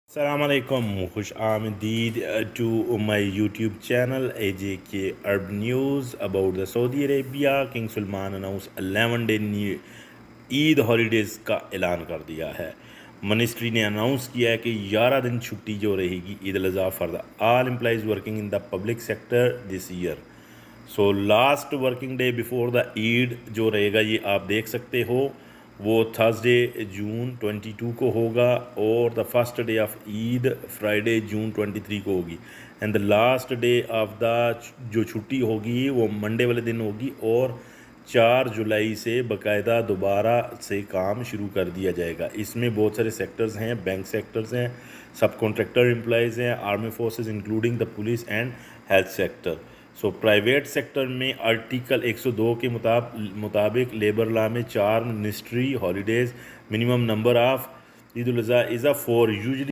Assalamualaikum, खुश आमदीद to my YouTube channel AJK Urban News. About the Saudi Arabia, King Salman announced 11-day Eid holidays का ऐलान कर दिया है। मिनिस्ट्री ने अनाउंस किया है कि 11 दिन छुट्टी जो रहेगी Eid ul Azha for the all employees working in the public sector this year. So last working day before the Eid जो रहेगा ये आप देख सकते हो, वो थर्सडे जून 22 को होगा और the first day of Eid Friday June 23 को होगी। And the last day of the जो छुट्टी होगी वो मंडे वाले दिन होगी और 4 जुलाई से बाकायदा दोबारा से काम शुरू कर दिया जाएगा। इसमें बहुत सारे सेक्टर्स हैं, बैंक सेक्टर्स हैं, सब कॉन्ट्रैक्टर एम्प्लॉयज़ हैं, army forces including the police and health sector. So private sector में आर्टिकल 102 के मुताबिक लेबर लॉ में 4 ministry holidays minimum number of Eid ul Azha is a 4 usually